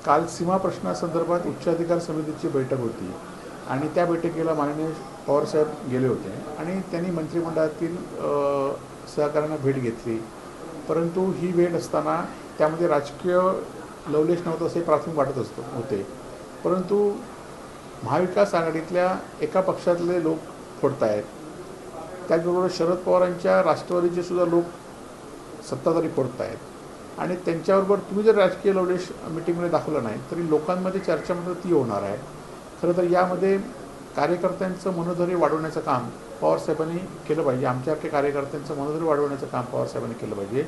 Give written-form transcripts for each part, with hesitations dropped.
काल सीमा प्रश्नासंदर्भात उच्चाधिकार समितीची बैठक होती आणि त्या बैठकीला माननीय पवारसाहेब गेले होते आणि त्यांनी मंत्रिमंडळातील सहकाऱ्यांना भेट घेतली. परंतु ही भेट असताना त्यामध्ये राजकीय लवलेश नव्हतं असे प्राथमिक वाटत होते. परंतु महाविकास आघाडीतल्या एका पक्षातले लोक फोडत आहेत, त्याचबरोबर शरद पवारांच्या राष्ट्रवादीचे सुद्धा लोक सत्ताधारी फोडत आहेत आणि त्यांच्याबरोबर तुम्ही जर राजकीय लवलेश मिटिंगमध्ये दाखवलं नाही तरी लोकांमध्ये चर्चा मात्र ती होणार आहे. खरं तर यामध्ये कार्यकर्त्यांचं मनोधैर्य वाढवण्याचं काम पवारसाहेबांनी केलं पाहिजे. आमच्यासारख्या कार्यकर्त्यांचं मनोधैर्य वाढवण्याचं काम पवारसाहेबांनी केलं पाहिजे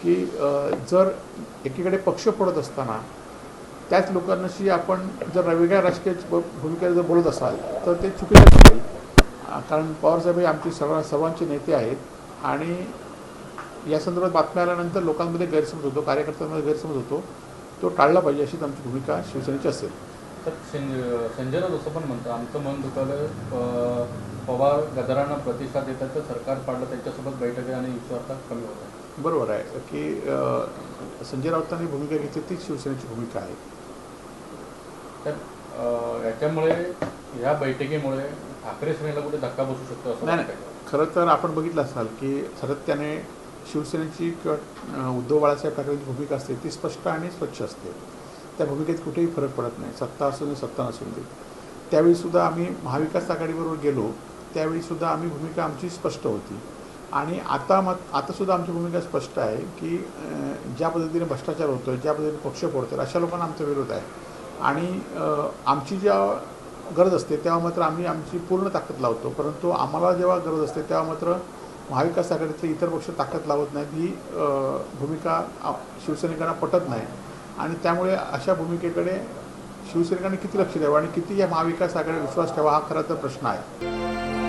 की जर एकीकडे पक्ष फोडत असताना त्याच लोकांशी आपण जर वेगळ्या राजकीय भूमिकेला जर बोलत असाल तर ते चुकीचं असेल. कारण पवारसाहेब हे आमचे सर्वांचे नेते आहेत आणि या संदर्भात बातम्या आल्यानंतर लोकांमध्ये गैरसमज होतो, कार्यकर्त्यांमध्ये गैरसमज होतो, तो टाळला पाहिजे अशीच आमची भूमिका शिवसेनेची असेल. तर संजय राऊत असं पण म्हणतं आमचं मन दुखावलं, पवार गदारांना प्रतिसाद देतात तर सरकार पाडलं, त्यांच्यासोबत बैठक आहे आणि विश्वासता कमी होत आहे. बरोबर आहे की संजय राऊतांनी भूमिका घेतली तीच शिवसेनेची भूमिका आहे. तर याच्यामुळे ह्या बैठकीमुळे ठाकरे सेनेला कुठे धक्का बसू शकतो असं नाही. खरं तर आपण बघितलं असाल की सातत्याने शिवसेनेची किंवा उद्धव बाळासाहेब ठाकरेंची भूमिका असते ती स्पष्ट आणि स्वच्छ असते. त्या भूमिकेत कुठेही फरक पडत नाही, सत्ता असून दे सत्ता नसून दे. त्यावेळीसुद्धा आम्ही महाविकास आघाडीबरोबर गेलो त्यावेळीसुद्धा आम्ही भूमिका आमची स्पष्ट होती आणि आतासुद्धा आमची भूमिका स्पष्ट आहे की ज्या पद्धतीने भ्रष्टाचार होतो आहे, ज्या पद्धतीने पक्ष फोडतो अशा लोकांना आमचा विरोध आहे आणि आमची ज्या गरज असते तेव्हा मात्र आम्ही आमची पूर्ण ताकद लावतो. परंतु आम्हाला जेव्हा गरज असते तेव्हा मात्र महाविकास आघाडीतले इतर पक्ष ताकद लावत नाहीत. ही भूमिका शिवसैनिकांना पटत नाही आणि त्यामुळे अशा भूमिकेकडे शिवसैनिकांनी किती लक्ष द्यावं आणि किती या महाविकास आघाडीवर विश्वास ठेवा हा खरा तर प्रश्न आहे.